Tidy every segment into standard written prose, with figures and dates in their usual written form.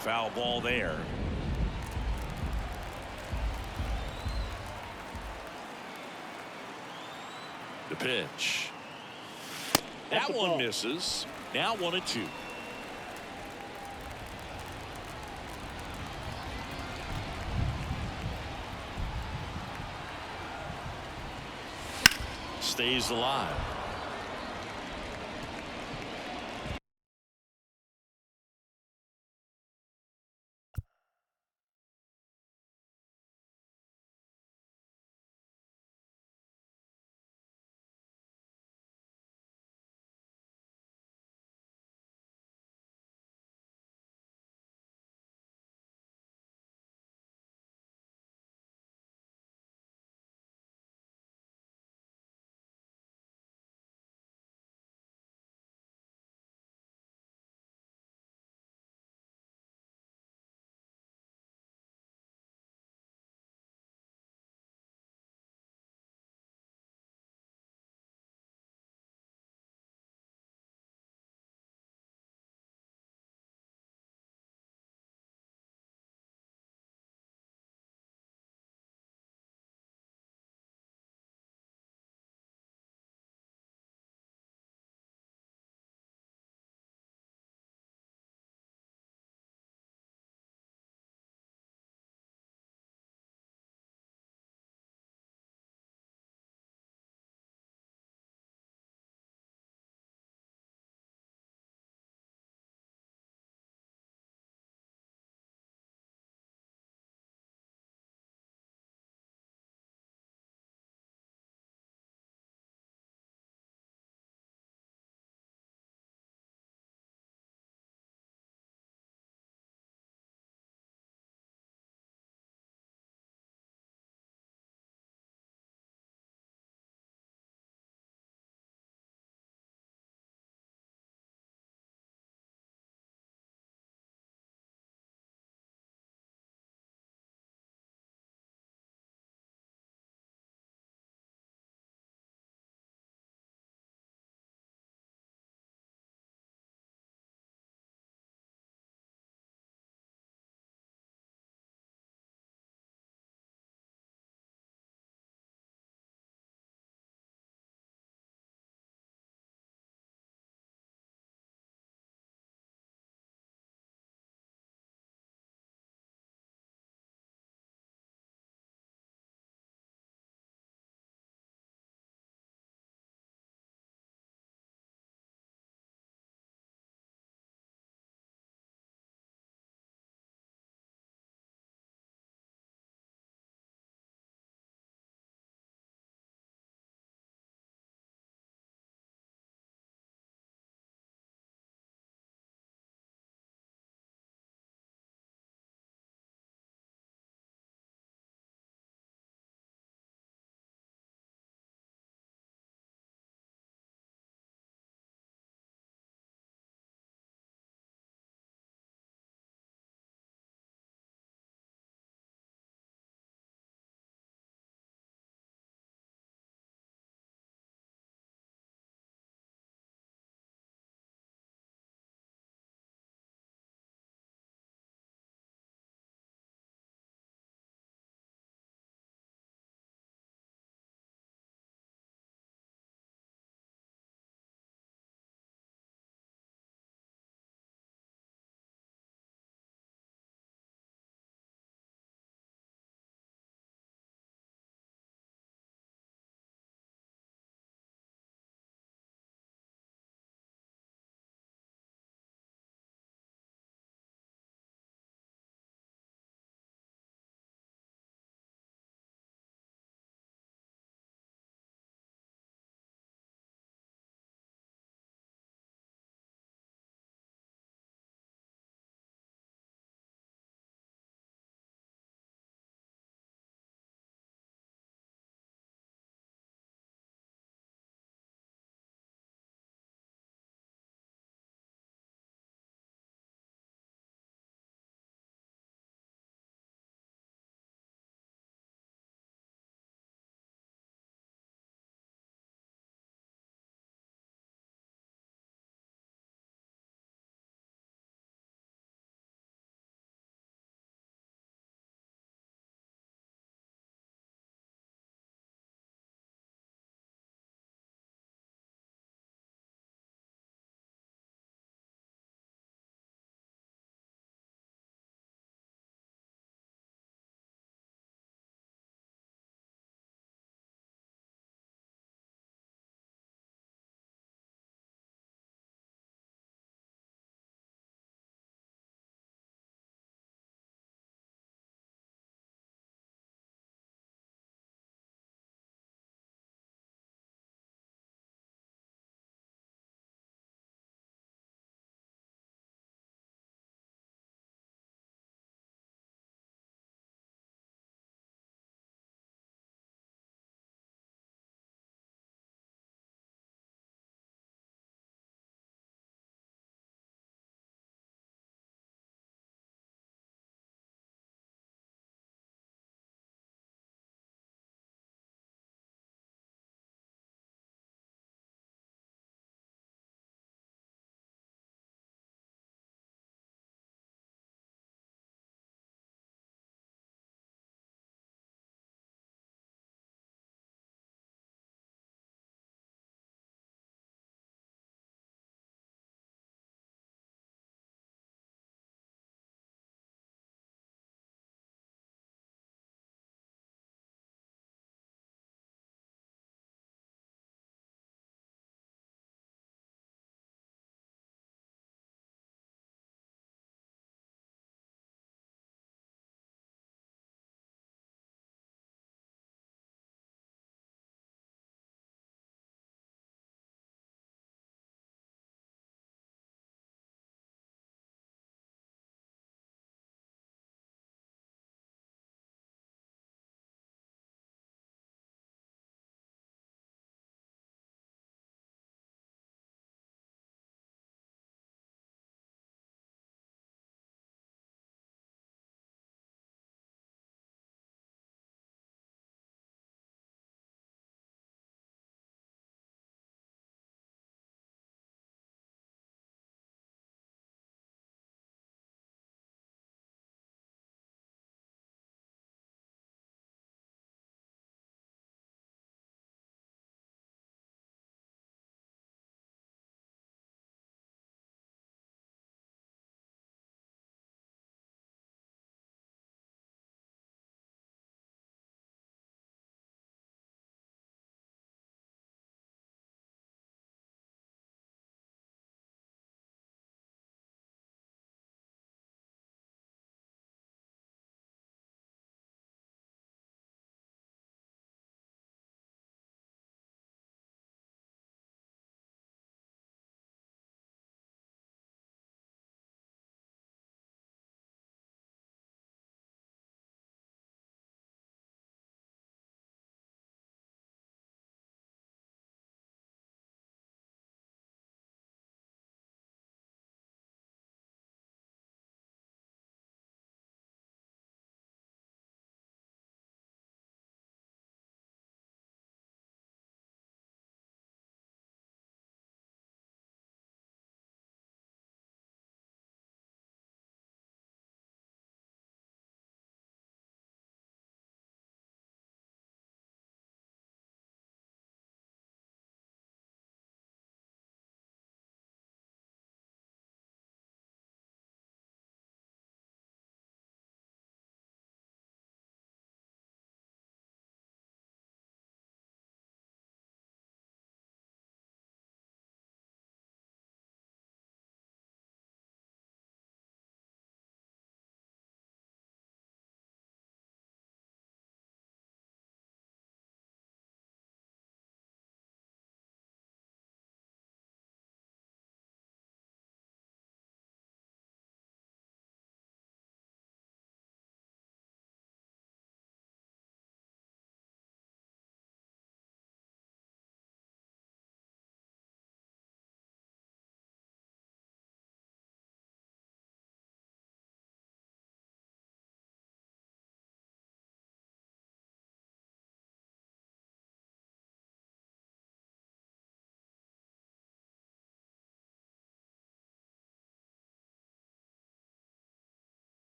Foul ball there. The pitch. That one misses. Now 1-2. Stays alive.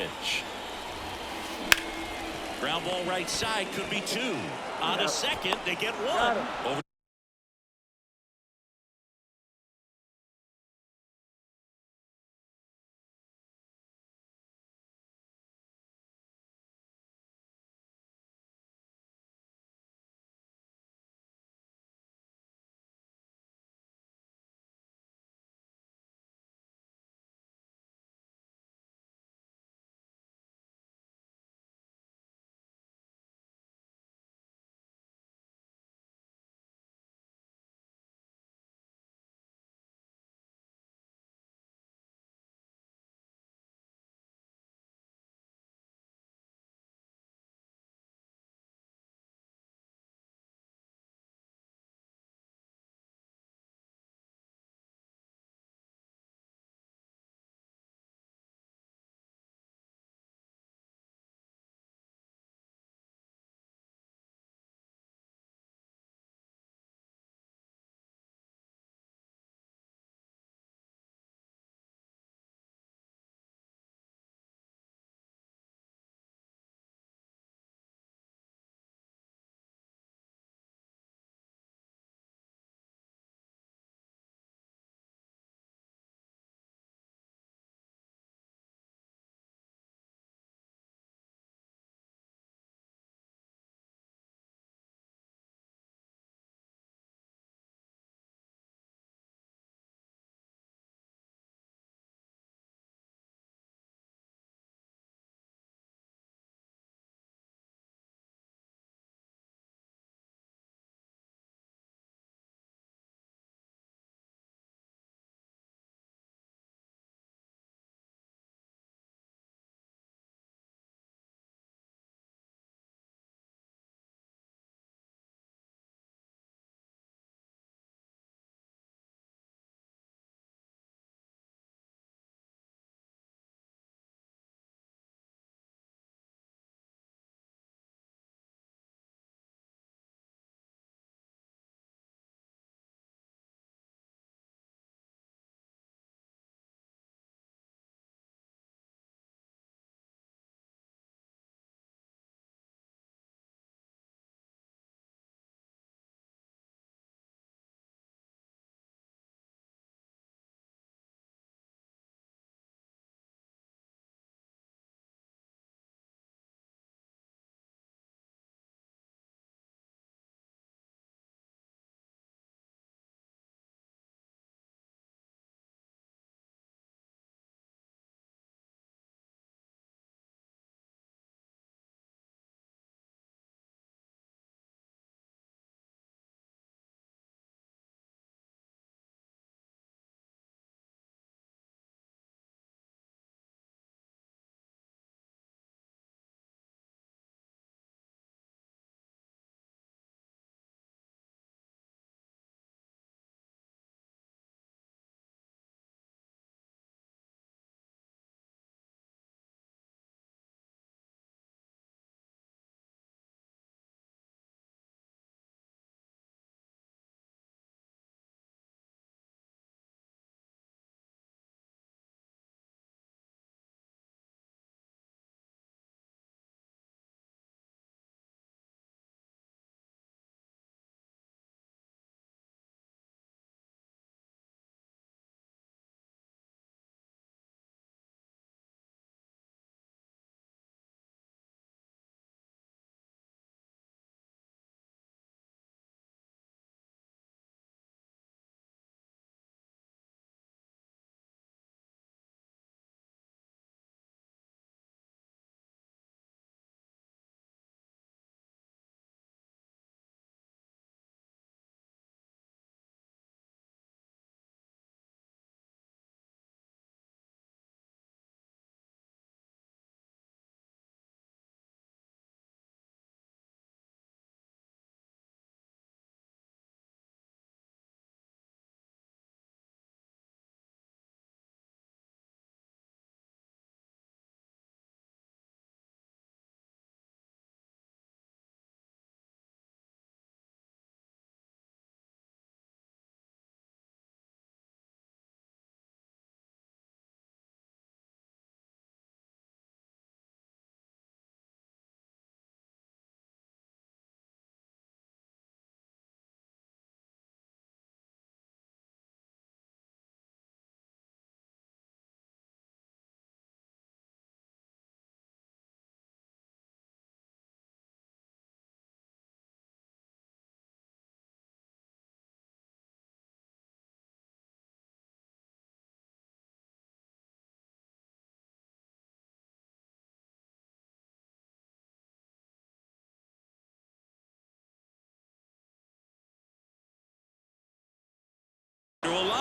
pitch. Ground ball right side, could be two. On a second, they get one. Over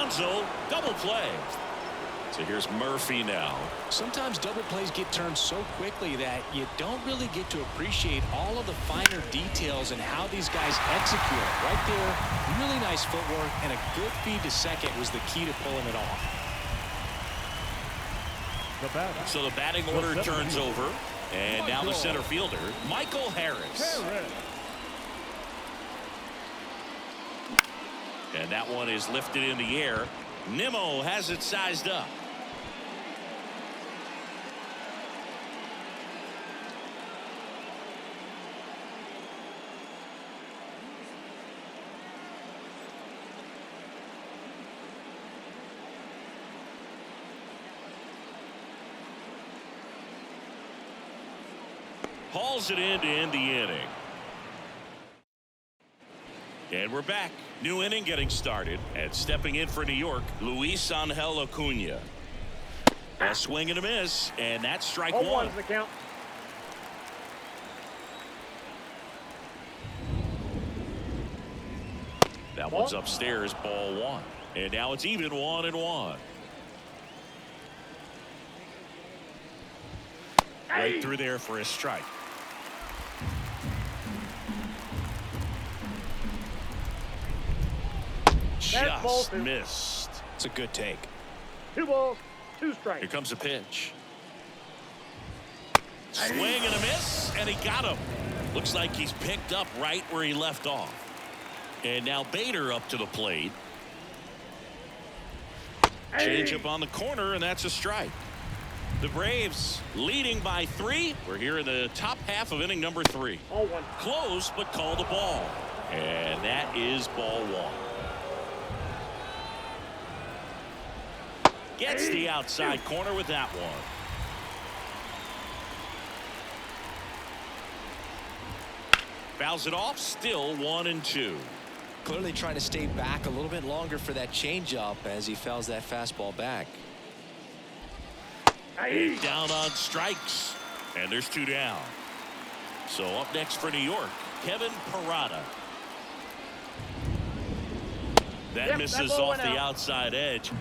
Alonso, double play. So here's Murphy now. Sometimes double plays get turned so quickly that you don't really get to appreciate all of the finer details and how these guys execute it. Right there, really nice footwork, and a good feed to second was the key to pulling it off. So the batting order turns over, and now the center fielder, Michael Harris. And that one is lifted in the air. Nimmo has it sized up. Hauls it in to end the inning. And we're back. New inning getting started. And stepping in for New York, Luis Angel Acuna. A swing and a miss, and that's strike one. The count. That one's upstairs, ball one. And now it's even 1-1. Right through there for a strike. Just missed. It's a good take. 2 balls, 2 strikes. Here comes a pitch. Swing and a miss, and he got him. Looks like he's picked up right where he left off. And now Bader up to the plate. Change up on the corner, and that's a strike. The Braves leading by 3. We're here in the top half of inning number 3. All one. Close, but called a ball. And that is ball one. Gets the outside corner with that one. Fouls it off, still 1-2. Clearly trying to stay back a little bit longer for that changeup as he fouls that fastball back. Down on strikes, and there's 2 down. So up next for New York, Kevin Parada. That misses off the outside edge.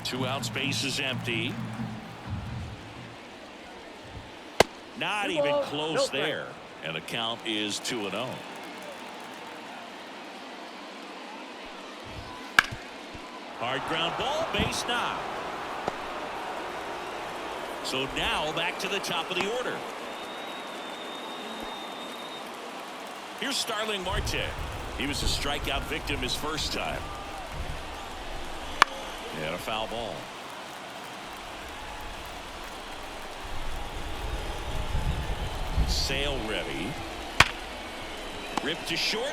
2 out, space is empty. Not even close there, and the count is 2-0. Hard ground ball, base knock. So now back to the top of the order. Here's Starling Marte. He was a strikeout victim his first time. And a foul ball. Sale ready. Ripped to short.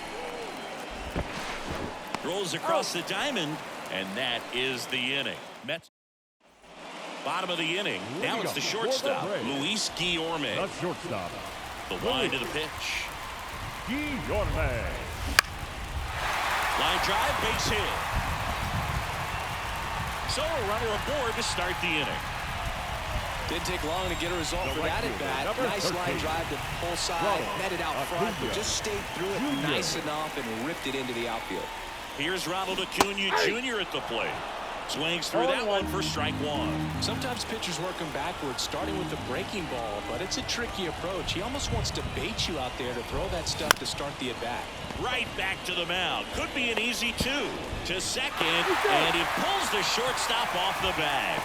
Rolls across the diamond. And that is the inning. Mets. Bottom of the inning. Now it's the shortstop, Luis Guillorme. The shortstop. The wind of the pitch. Guillorme. Line drive, base hit. So a runner aboard to start the inning. Didn't take long to get a result for that at bat. Nice line drive to pull side, met it out front, but just stayed through it nice enough and ripped it into the outfield. Here's Ronald Acuna Jr. at the plate. Swings through that one for strike one. Sometimes pitchers work him backwards, starting with the breaking ball, but it's a tricky approach. He almost wants to bait you out there to throw that stuff to start the at-bat. Right back to the mound. Could be an easy 2 to second, and he pulls the shortstop off the bag.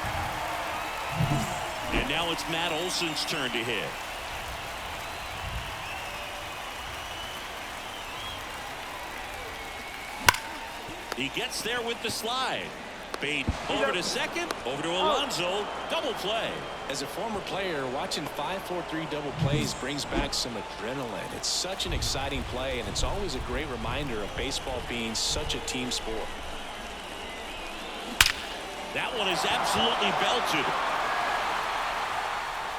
And now it's Matt Olson's turn to hit. He gets there with the slide. Bait over to second, over to Alonso, double play. As a former player, watching 5-4-3 double plays brings back some adrenaline. It's such an exciting play, and it's always a great reminder of baseball being such a team sport. That one is absolutely belted.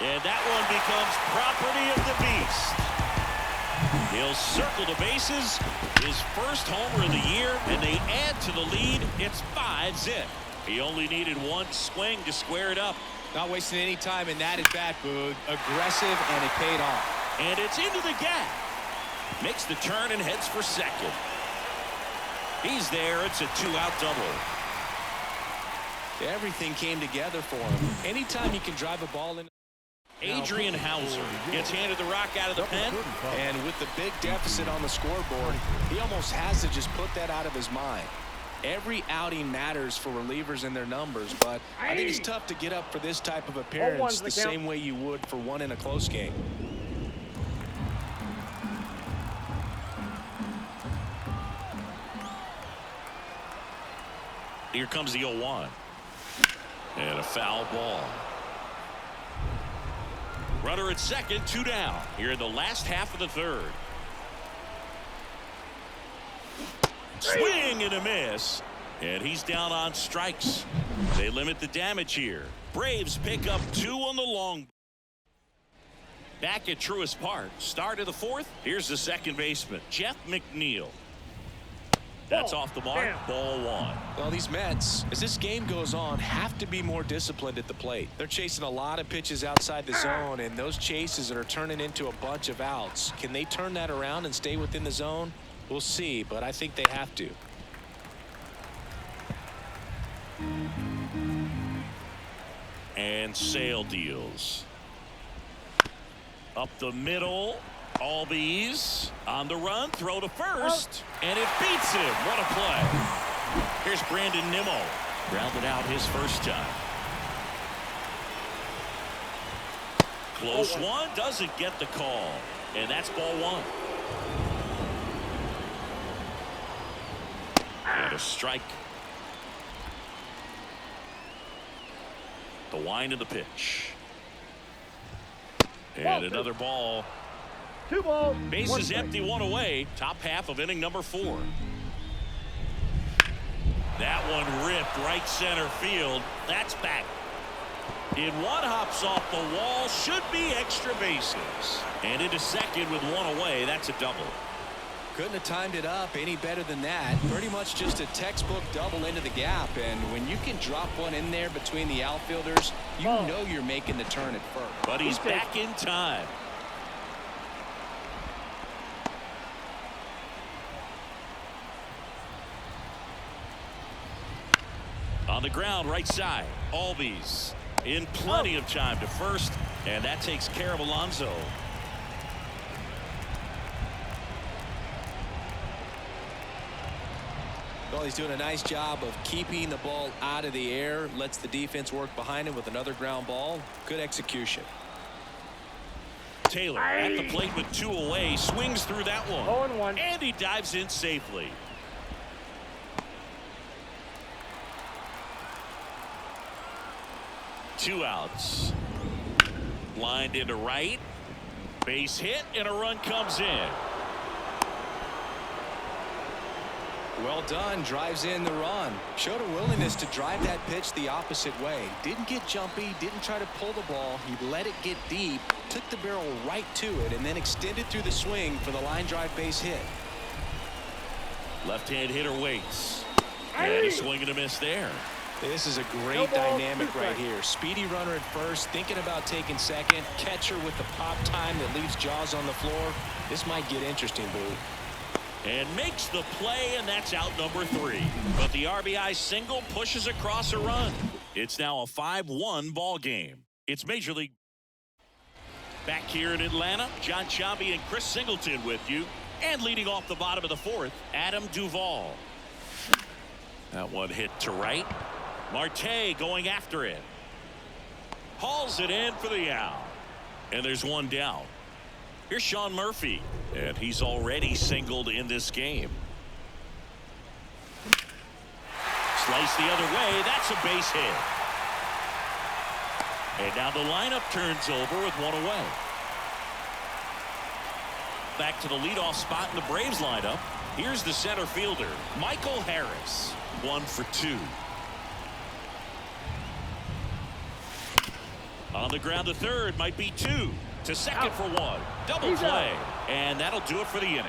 And that one becomes property of the beast. He'll circle the bases. His first homer of the year, and they add to the lead. It's 5-zip. He only needed 1 swing to square it up. Not wasting any time in that at bat, Boog. Aggressive, and it paid off. And it's into the gap. Makes the turn and heads for second. He's there. It's a 2-out double. Everything came together for him. Anytime you can drive a ball in. Adrian Hauser gets handed the rock out of the pen. And with the big deficit on the scoreboard, he almost has to just put that out of his mind. Every outing matters for relievers and their numbers, but I think it's tough to get up for this type of appearance the same way you would for one in a close game. Here comes the 0-1. And a foul ball. Runner at second, 2 down. Here in the last half of the third. Swing and a miss. And he's down on strikes. They limit the damage here. Braves pick up 2 on the long. Back at Truist Park. Start of the fourth. Here's the second baseman, Jeff McNeil. That's off the mark. Ball 1. Well, these Mets, as this game goes on, have to be more disciplined at the plate. They're chasing a lot of pitches outside the zone, and those chases are turning into a bunch of outs. Can they turn that around and stay within the zone? We'll see, but I think they have to. And Sale deals. Up the middle. Albies on the run, throw to first, and it beats him. What a play. Here's Brandon Nimmo. Grounded out his first time. Close one, doesn't get the call, and that's ball 1. And a strike. The wind of the pitch. And another ball. 2 balls. Bases empty, 1 away. Top half of inning number 4. That one ripped right center field. That's back. In one, hops off the wall. Should be extra bases. And into second with 1 away. That's a double. Couldn't have timed it up any better than that. Pretty much just a textbook double into the gap. And when you can drop one in there between the outfielders, you know you're making the turn at first. But he's back in time. On the ground, right side. Albies in plenty of time to first, and that takes care of Alonso. Well, he's doing a nice job of keeping the ball out of the air. Lets the defense work behind him with another ground ball. Good execution. Taylor at the plate with 2 away. Swings through that one. 0-1. And he dives in safely. Two outs. Lined into right. Base hit, and a run comes in. Well done. Drives in the run. Showed a willingness to drive that pitch the opposite way. Didn't get jumpy. Didn't try to pull the ball. He let it get deep. Took the barrel right to it and then extended through the swing for the line drive base hit. Left-hand hitter waits. And a swing and a miss there. This is a great dynamic right here. Speedy runner at first, thinking about taking second. Catcher with the pop time that leaves Jaws on the floor. This might get interesting, Boo. And makes the play, and that's out number 3. But the RBI single pushes across a run. It's now a 5-1 ball game. It's Major League. Back here in Atlanta, John Chambi and Chris Singleton with you. And leading off the bottom of the 4th, Adam Duvall. That one hit to right. Marte going after it. Hauls it in for the out. And there's one down. Here's Sean Murphy. And he's already singled in this game. Slice the other way. That's a base hit. And now the lineup turns over with 1 away. Back to the leadoff spot in the Braves lineup. Here's the center fielder, Michael Harris. 1 for 2. On the ground to third, might be 2. To second for 1. Double play. And that'll do it for the inning.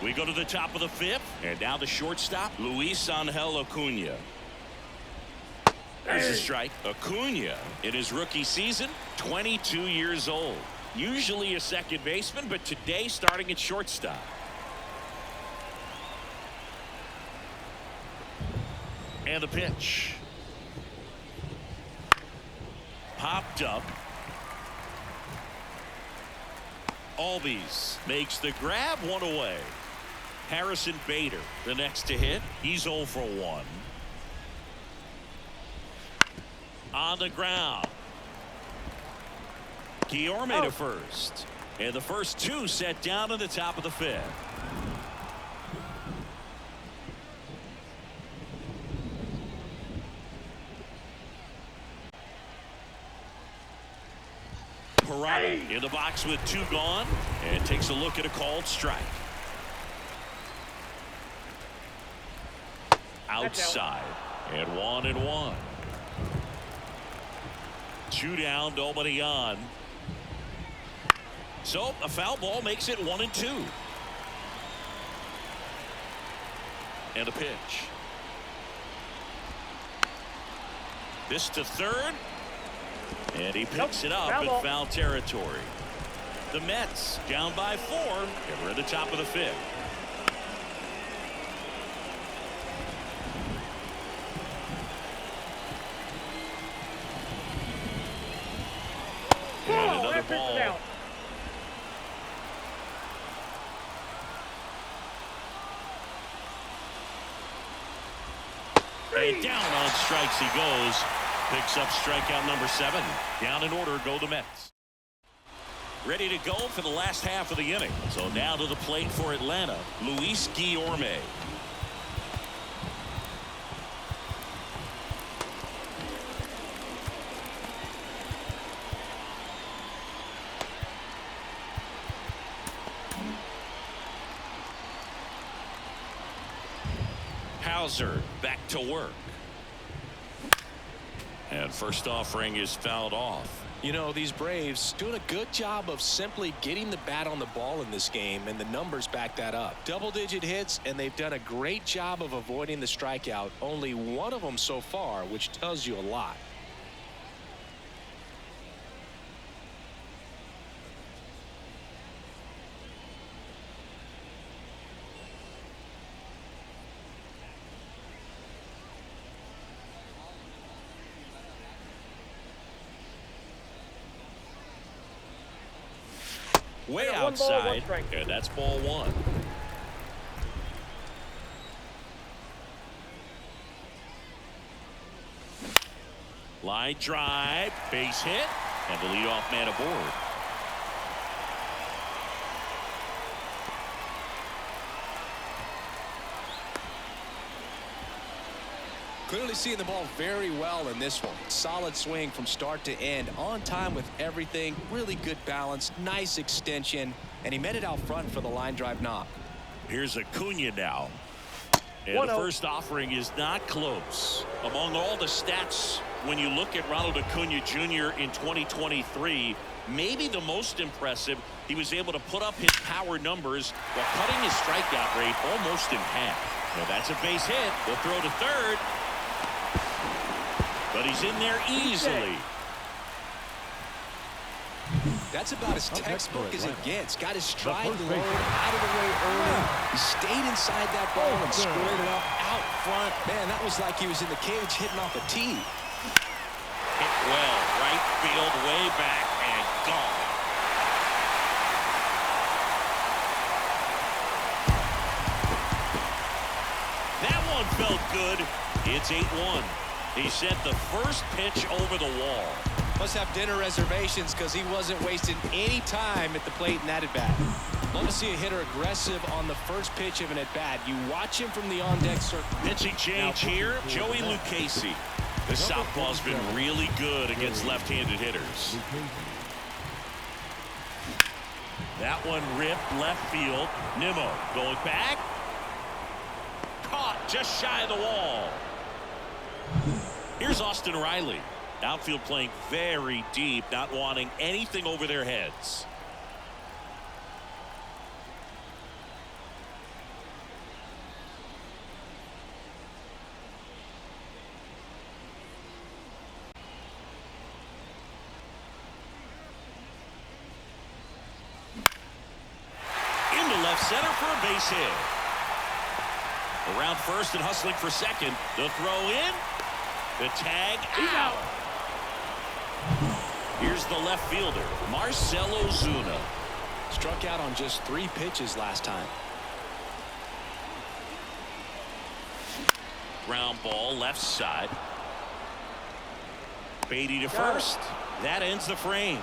We go to the top of the 5th. And now the shortstop, Luis Angel Acuna. There's a strike. Acuna, in his rookie season, 22 years old. Usually a second baseman, but today starting at shortstop. And the pitch. Popped up. Albies makes the grab, one away. Harrison Bader, the next to hit. He's 0 for 1. On the ground. Guillorme to first. And the first two set down in the top of the 5th. Parada in the box with 2 gone and takes a look at a called strike. Outside and 1-1. 2 down, nobody on. So a foul ball makes it 1-2. And a pitch. This to third. And he picks it up in foul territory. The Mets down by 4. And we're at the top of the 5th. And another ball. And down on strikes he goes. Picks up strikeout number 7. Down in order go the Mets. Ready to go for the last half of the inning. So now to the plate for Atlanta, Luis Guillorme. Hauser back to work. And first offering is fouled off. You know, these Braves doing a good job of simply getting the bat on the ball in this game, and the numbers back that up. Double-digit hits, and they've done a great job of avoiding the strikeout. Only one of them so far, which tells you a lot. Way outside, and that's ball 1. Line drive, base hit, and the leadoff man aboard. Clearly seeing the ball very well in this one. Solid swing from start to end. On time with everything. Really good balance. Nice extension. And he met it out front for the line drive knock. Here's Acuna now. And the first offering is not close. Among all the stats, when you look at Ronald Acuna Jr. in 2023, maybe the most impressive, he was able to put up his power numbers while cutting his strikeout rate almost in half. Now that's a base hit. They'll throw to third. But he's in there easily. That's about as textbook as it gets. Got his stride low, out of the way early. He stayed inside that ball and squared it up out front. Man, that was like he was in the cage hitting off a tee. Hit well, right field, way back, and gone. That one felt good. It's 8-1. He sent the first pitch over the wall. Must have dinner reservations because he wasn't wasting any time at the plate in that at-bat. Love to see a hitter aggressive on the first pitch of an at-bat. You watch him from the on-deck circle. Pitching change here, Joey Lucchesi. The southpaw's been really good against left-handed hitters. That one ripped left field. Nimmo going back. Caught just shy of the wall. Here's Austin Riley. Outfield playing very deep, not wanting anything over their heads. Into left center for a base hit. Around first and hustling for second. The throw in. The tag out. Here's the left fielder, Marcell Ozuna. Struck out on just 3 pitches last time. Ground ball left side. Beatty to first. That ends the frame.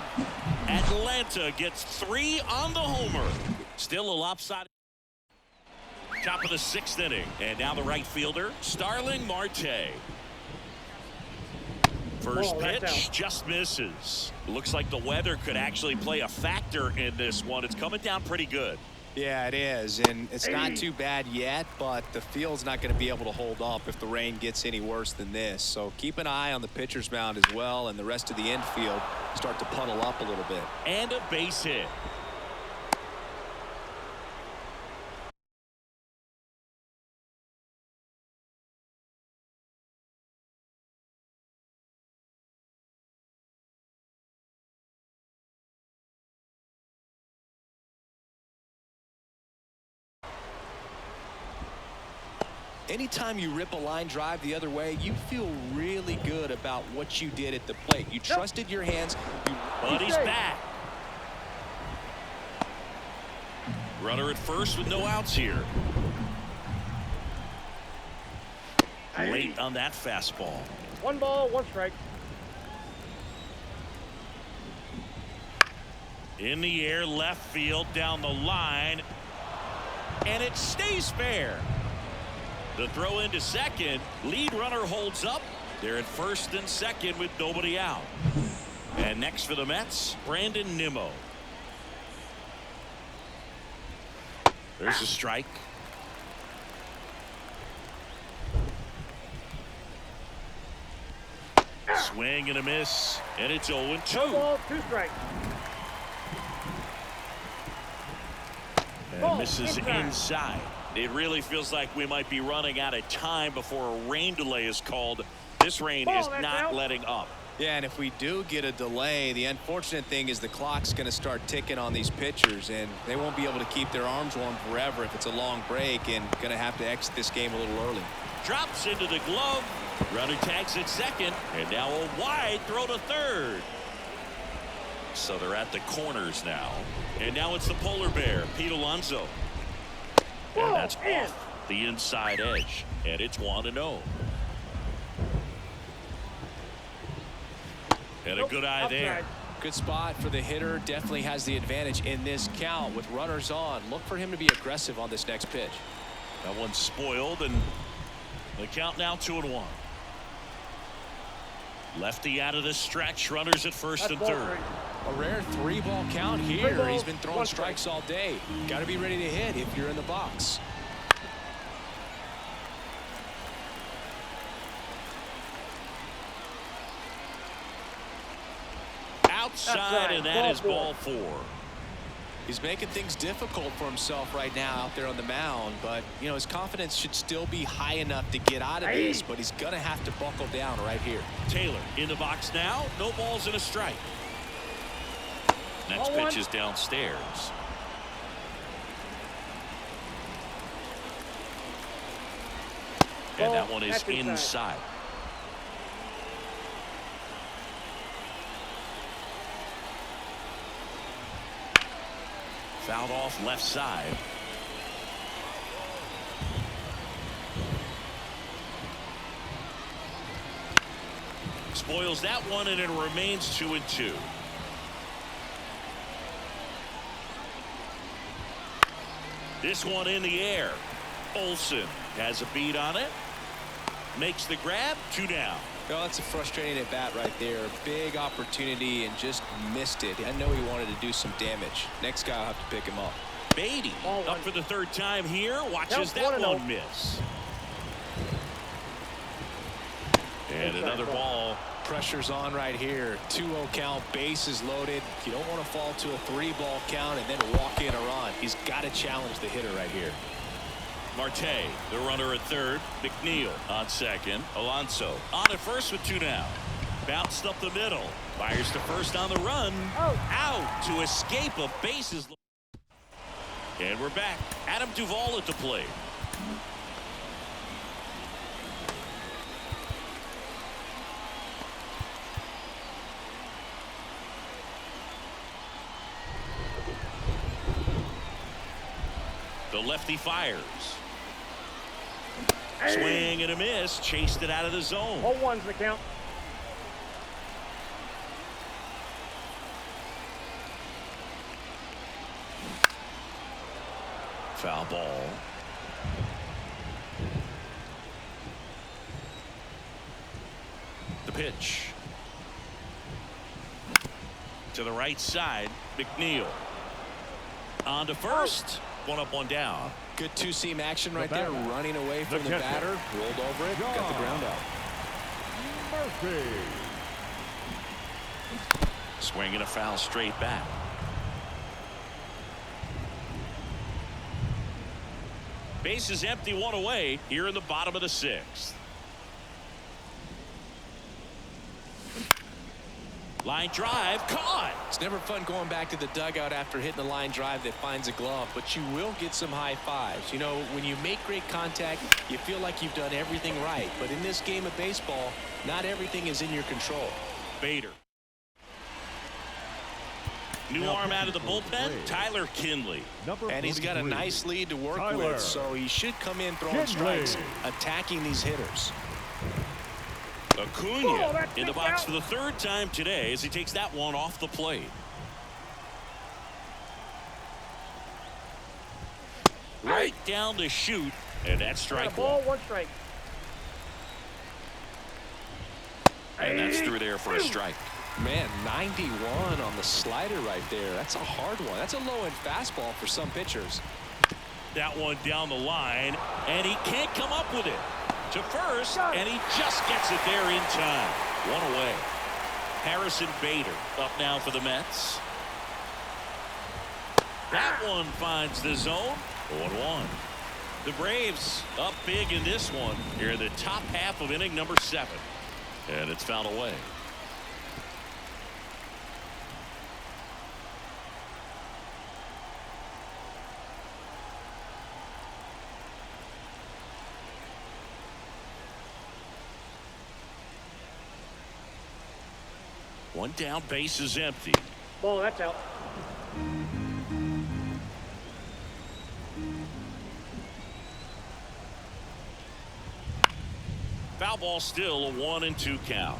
Atlanta gets 3 on the homer. Still a lopsided. Top of the 6th inning. And now the right fielder, Starling Marte. First pitch just misses. Looks like the weather could actually play a factor in this one. It's coming down pretty good. Yeah, it is, and it's not too bad yet, but the field's not going to be able to hold up if the rain gets any worse than this. So keep an eye on the pitcher's mound as well, and the rest of the infield start to puddle up a little bit. And a base hit. Anytime you rip a line drive the other way, you feel really good about what you did at the plate. You trusted your hands. But he's back. Runner at first with no outs here. Late on that fastball. 1 ball, 1 strike. In the air, left field, down the line. And it stays fair. The throw into second. Lead runner holds up. They're at first and second with nobody out. And next for the Mets, Brandon Nimmo. There's a strike. Swing and a miss. And it's 0-2. 1 ball, 2 strikes. And misses inside. It really feels like we might be running out of time before a rain delay is called. This rain is not letting up. Yeah, and if we do get a delay, the unfortunate thing is the clock's going to start ticking on these pitchers, and they won't be able to keep their arms warm forever if it's a long break, and going to have to exit this game a little early. Drops into the glove. Runner tags at second, and now a wide throw to third. So they're at the corners now. And now it's the polar bear, Pete Alonso. And that's off the inside edge. And it's 1-0. And a good eye there. Good spot for the hitter. Definitely has the advantage in this count with runners on. Look for him to be aggressive on this next pitch. That one's spoiled, and the count now 2-1. Lefty out of the stretch. Runners at first and third. A rare 3-ball count here. He's been throwing strikes all day. Got to be ready to hit if you're in the box. Outside, and that is ball 4. He's making things difficult for himself right now out there on the mound, but you know his confidence should still be high enough to get out of this, but he's gonna have to buckle down right here. Taylor in the box now. No balls and a strike. Next pitch is downstairs. And that one is inside. Fouled off left side. Spoils that one, and it remains 2-2. This one in the air. Olsen has a beat on it. Makes the grab. 2 down. Well, that's a frustrating at bat right there. Big opportunity and just missed it. I know he wanted to do some damage. Next guy will have to pick him up. Beatty up for the 3rd time here. Watches that one miss. And another ball. Pressure's on right here. 2-0 count, bases loaded. You don't want to fall to a 3-ball count and then walk in a run. He's got to challenge the hitter right here. Marte, the runner at third. McNeil on second. Alonso on at first with 2 down. Bounced up the middle. Fires to first on the run. Out to escape a bases. And we're back. Adam Duvall at the plate. The lefty fires. Swing and a miss. Chased it out of the zone. 0-1's the count. Foul ball. The pitch. To the right side. McNeil. On to first. One up, one down. Good two-seam action right there, running away from the batter, rolled over it, got the ground out. Murphy. Swinging a foul straight back. Base is empty, one away here in the bottom of the sixth. Line drive caught. It's never fun going back to the dugout after hitting a line drive that finds a glove, but you will get some high fives. You know, when you make great contact, you feel like you've done everything right. But in this game of baseball, not everything is in your control. Bader. New arm out of the bullpen, Tyler Kinley. And he's got a nice lead to work with, so he should come in throwing strikes, attacking these hitters. Acuna in the box for the third time today as he takes that one off the plate. Right down to shoot, and that's strike Ball, one. 1 strike. And that's through there for a strike. Man, 91 on the slider right there. That's a hard one. That's a low-end fastball for some pitchers. That one down the line, and he can't come up with it. To first, and he just gets it there in time. One away. Harrison Bader up now for the Mets. That one finds the zone. 0-1. The Braves up big in this one here in the top half of inning number 7. And it's fouled away. One down, base is empty. Ball, that's out. Foul ball, still a 1-2 count.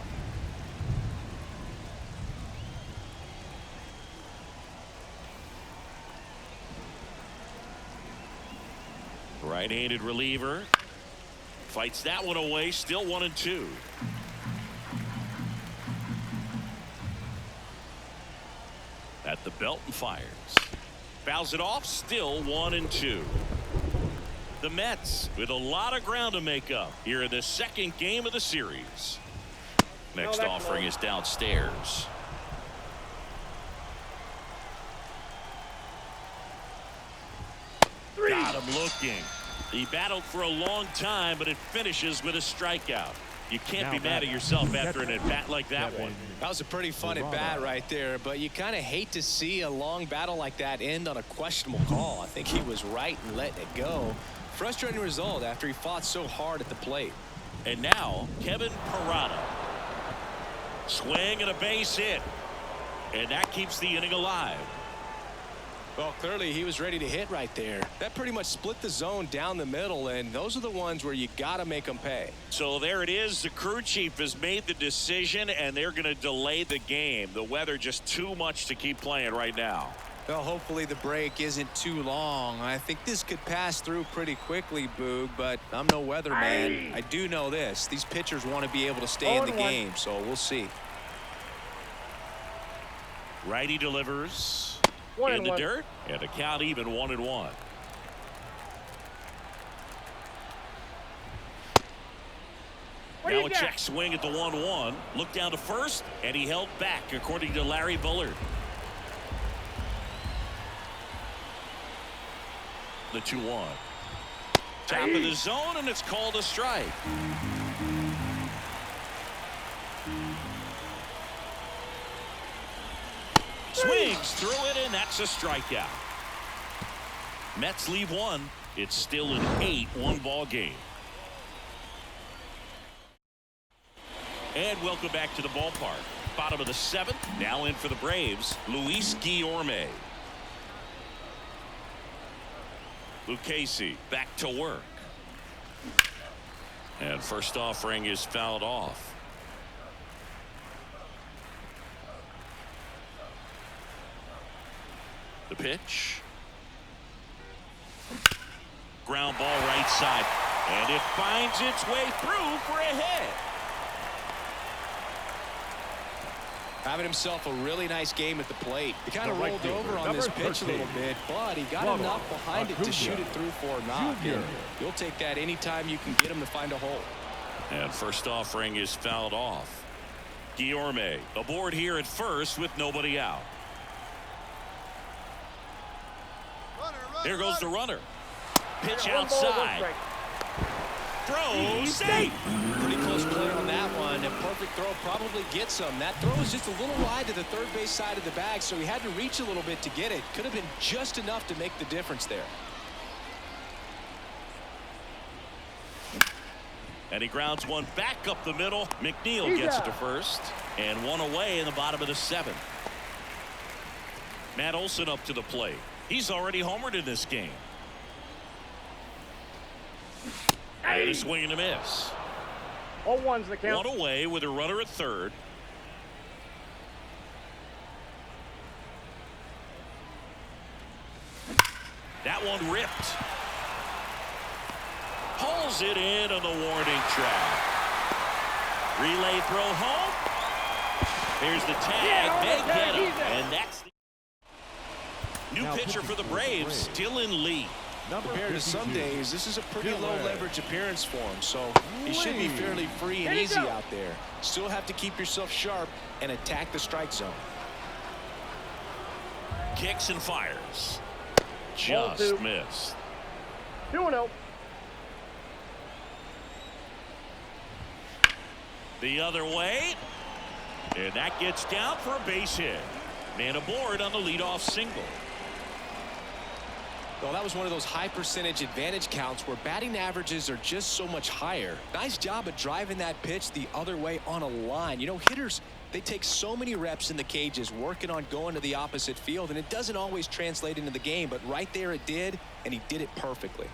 Right-handed reliever fights that one away, still 1-2. At the belt and fires. Fouls it off, still 1-2. The Mets with a lot of ground to make up here in the second game of the series. Next offering is downstairs. Got him looking. He battled for a long time, but it finishes with a strikeout. You can't be mad at yourself after an at-bat like that one. That was a pretty fun at-bat right there, but you kind of hate to see a long battle like that end on a questionable call. I think he was right in letting it go. Frustrating result after he fought so hard at the plate. And now, Kevin Parada. Swing and a base hit. And that keeps the inning alive. Well, clearly he was ready to hit right there. That pretty much split the zone down the middle, and those are the ones where you got to make them pay. So there it is. The crew chief has made the decision, and they're going to delay the game. The weather just too much to keep playing right now. Well, hopefully the break isn't too long. I think this could pass through pretty quickly, Boog, but I'm no weatherman. I do know this. These pitchers want to be able to stay in the game, so we'll see. Righty delivers. In the dirt, and a count even 1-1. Now a check swing at the 1-1. Look down to first, and he held back, according to Larry Bullard. The 2-1. Top of the zone, and it's called a strike. Swings through it, and that's a strikeout. Mets leave one. It's still an 8-1 ball game. And welcome back to the ballpark. Bottom of the 7th. Now in for the Braves, Luis Guillorme. Lucchesi back to work. And first offering is fouled off. The pitch. Ground ball right side. And it finds its way through for a hit. Having himself a really nice game at the plate. He kind of The right rolled fielder, over on number this pitch a 13, little bit, but he got Ronald enough behind it to Acuna shoot it through for a knock. Jr. And you'll take that anytime you can get him to find a hole. And first offering is fouled off. Guillorme aboard here at first with nobody out. Here goes the runner. Pitch One ball, one outside. strike. Throw safe. Pretty close play on that one. A perfect throw probably gets him. That throw is just a little wide to the third base side of the bag, so he had to reach a little bit to get it. Could have been just enough to make the difference there. And he grounds one back up the middle. McNeil He's gets it out. to first. And one away in the bottom of the seventh. Matt Olson up to the plate. He's already homered in this game. And a swing and a miss. All ones the count. One away with a runner at third. That one ripped. Pulls it in on the warning track. Relay throw home. Here's the tag. Yeah, They on the get tag, him. he's out. And that's the new Now pitcher for the Braves, Dylan Lee. Number Compared to 52, some days, this is a pretty Dylan. low leverage appearance for him, so he should be Lee. fairly free and There you easy go. out there. Still have to keep yourself sharp and attack the strike zone. Kicks and fires. Ball Just two. missed. 2-0. The other way. And that gets down for a base hit. Man aboard on the leadoff single. Well, that was one of those high percentage advantage counts where batting averages are just so much higher. Nice job of driving that pitch the other way on a line. You know, hitters, they take so many reps in the cages working on going to the opposite field, and it doesn't always translate into the game, but right there it did, and he did it perfectly.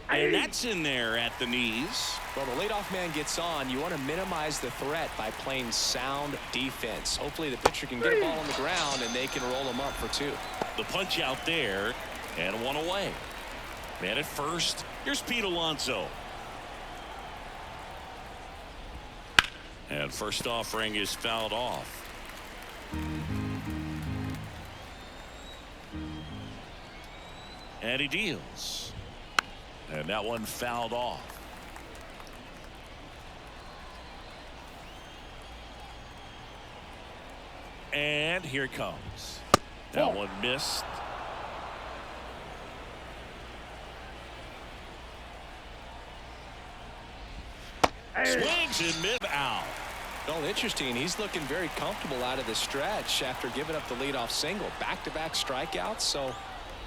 And that's in there at the knees. Well, the leadoff man gets on. You want to minimize the threat by playing sound defense. Hopefully the pitcher can get a ball on the ground and they can roll him up for two. The punch out there. And one away. Man at first. Here's Pete Alonso. And first offering is fouled off. And he deals. And that one fouled off. And here it comes. That one missed. Swings and mid out. Well, interesting. He's looking very comfortable out of the stretch after giving up the leadoff single. Back-to-back strikeouts, so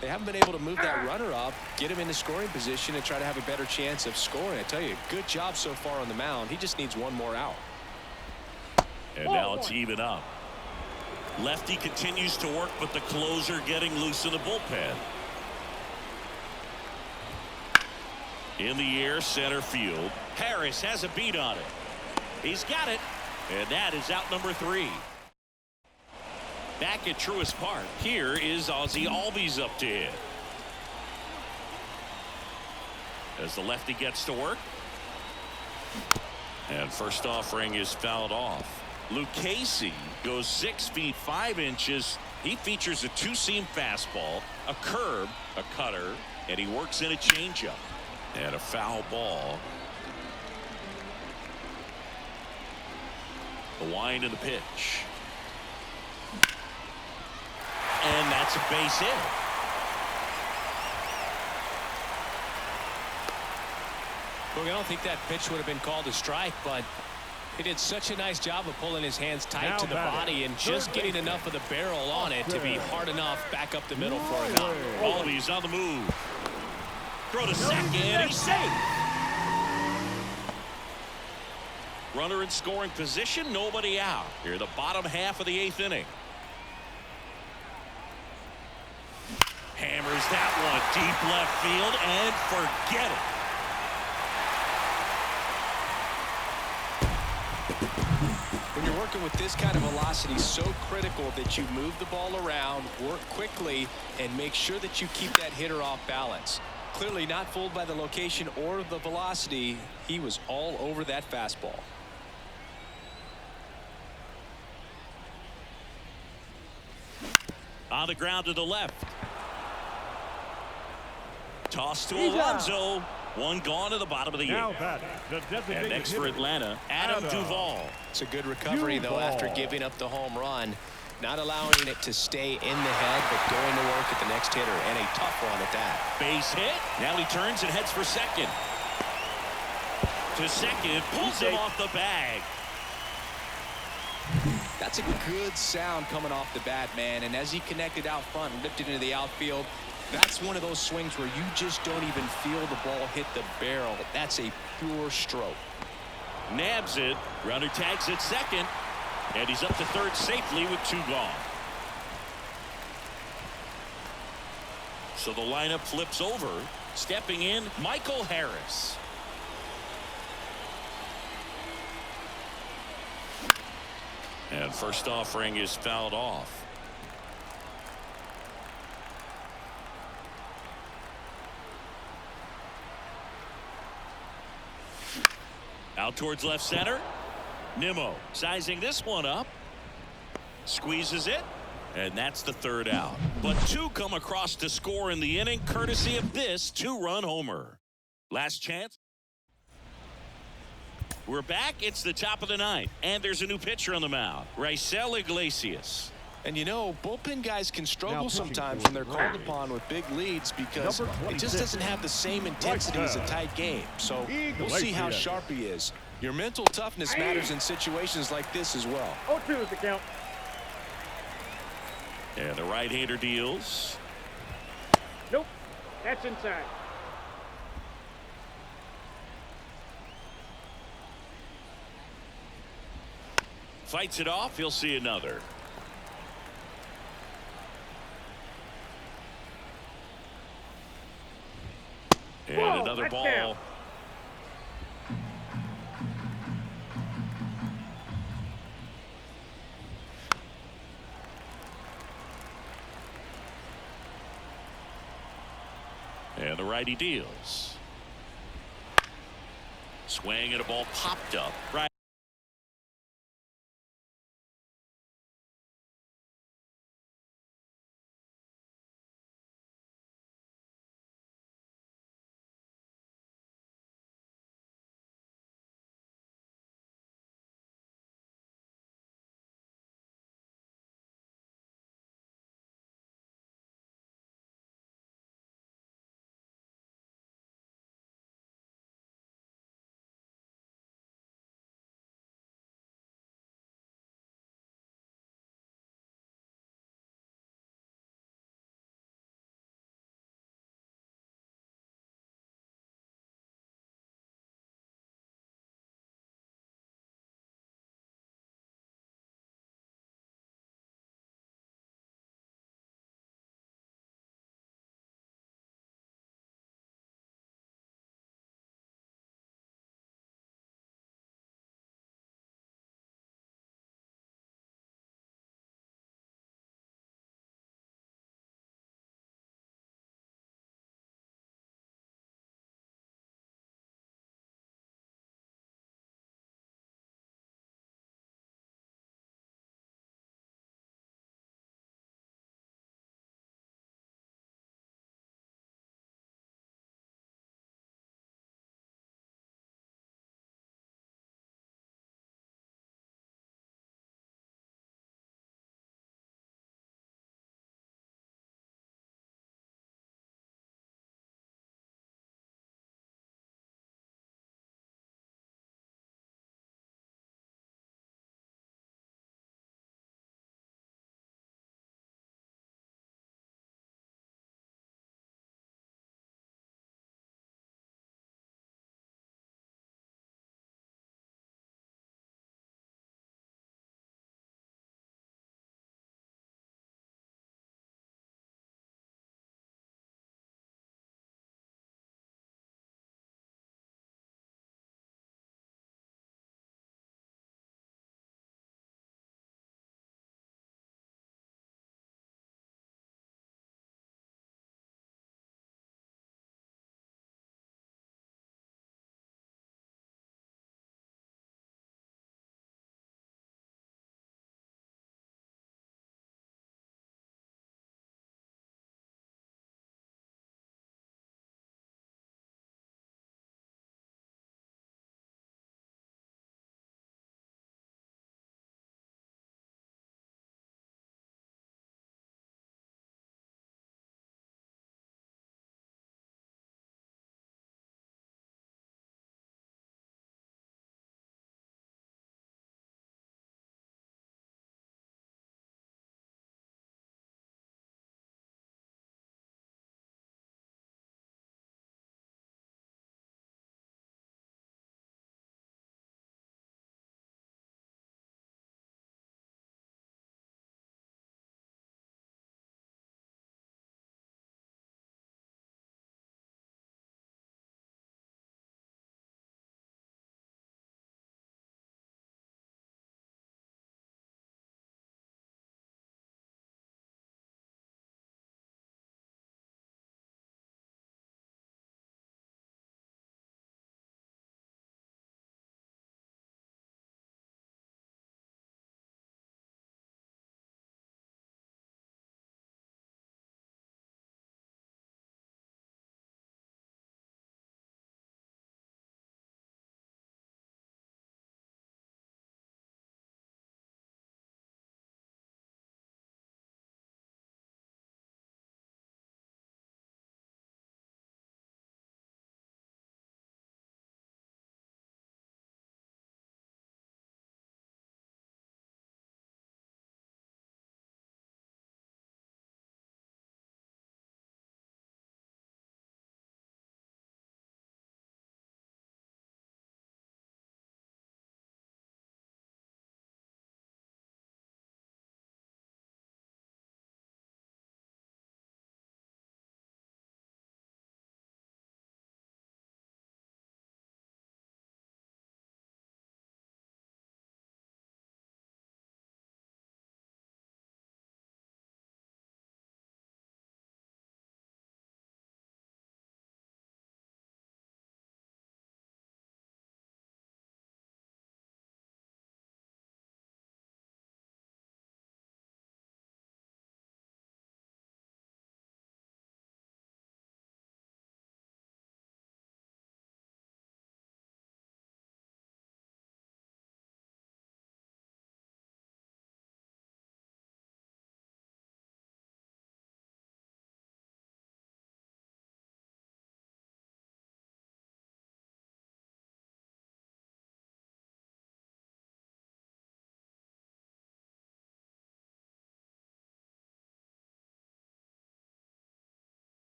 they haven't been able to move that runner up, get him in the scoring position, and try to have a better chance of scoring. I tell you, good job so far on the mound. He just needs one more out. And now it's even up. Lefty continues to work, but the closer getting loose in the bullpen. In the air, center field. Harris has a beat on it. He's got it. And that is out number 3. Back at Truist Park, here is Ozzie Albies up to hit. As the lefty gets to work. And first offering is fouled off. Lucchesi goes 6 feet 5 inches. He features a two-seam fastball, a curve, a cutter, and he works in a changeup. And a foul ball. The wind of the pitch. And that's a base hit. Look, I don't think that pitch would have been called a strike, but he did such a nice job of pulling his hands tight Now to the batting, body and third just getting baseman. enough of the barrel on it to be hard enough back up the middle for a knock. Albies on the move. Throw to second. He's safe. Runner in scoring position. Nobody out. Here the bottom half of the 8th inning. Hammers that one deep left field and forget it. When you're working with this kind of velocity, so critical that you move the ball around, work quickly, and make sure that you keep that hitter off balance. Clearly not fooled by the location or the velocity. He was all over that fastball. On the ground to the left. Toss to Alonso. One gone to the bottom of the Now eighth. batting, the designated And next for hitter, Atlanta, Adam Duvall. It's a good recovery, though, after giving up the home run. Not allowing it to stay in the head, but going to work at the next hitter, and a tough one at that. Base hit. Now he turns and heads for second. To second, pulls him off the bag. That's a good sound coming off the bat, man. And as he connected out front and lifted into the outfield, that's one of those swings where you just don't even feel the ball hit the barrel. That's a pure stroke. Nabs it. Runner tags at second. And he's up to third safely with two gone. So the lineup flips over. Stepping in, Michael Harris. And first offering is fouled off. Out towards left center. Nimmo sizing this one up. Squeezes it. And that's the third out. But two come across to score in the inning courtesy of this two-run homer. Last chance. We're back. It's the top of the ninth. And there's a new pitcher on the mound. Raisel Iglesias. And you know, bullpen guys can struggle pitching sometimes for when they're called upon with big leads because Number it just 26. doesn't have the same intensity as a tight game. So we'll see how Iglesias. sharp he is. Your mental toughness matters in situations like this as well. 0-2 is the count. And the right-hander deals. Nope. That's inside. Fights it off. He'll see another. And Whoa, another that's ball. down. And the righty deals. Swing and a ball popped up. Right.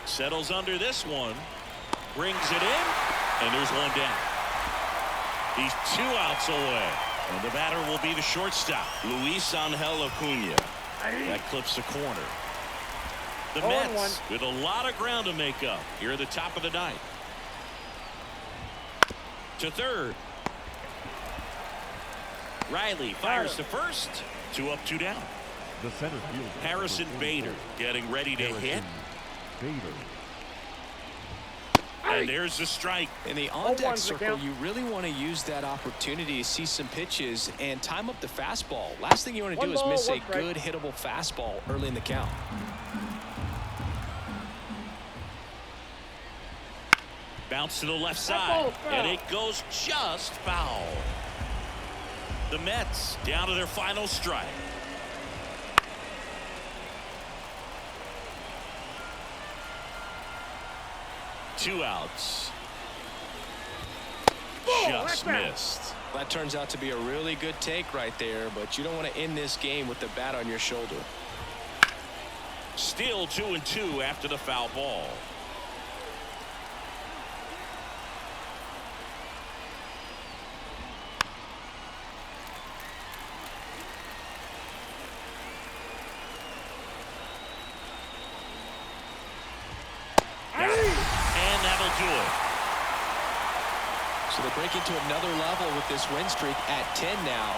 Settles under this one. Brings it in. And there's one down. He's 2 outs away. And the batter will be the shortstop, Luis Angel Acuna. That clips the corner. The Mets with a lot of ground to make up here at the top of the ninth. To third. Riley fires to first. 2 up, 2 down. The center fielder. Harrison Bader getting ready to hit. Bader. And there's the strike. In the on-deck circle, you really want to use that opportunity to see some pitches and time up the fastball. Last thing you want to do is miss a good hittable fastball early in the count. Bounce to the left side, and it goes just foul. The Mets down to their final strike. Two outs. Just missed. That turns out to be a really good take right there, but you don't want to end this game with the bat on your shoulder. Still 2-2 after the foul ball. And that'll do it. So they break into another level with this win streak at 10 now.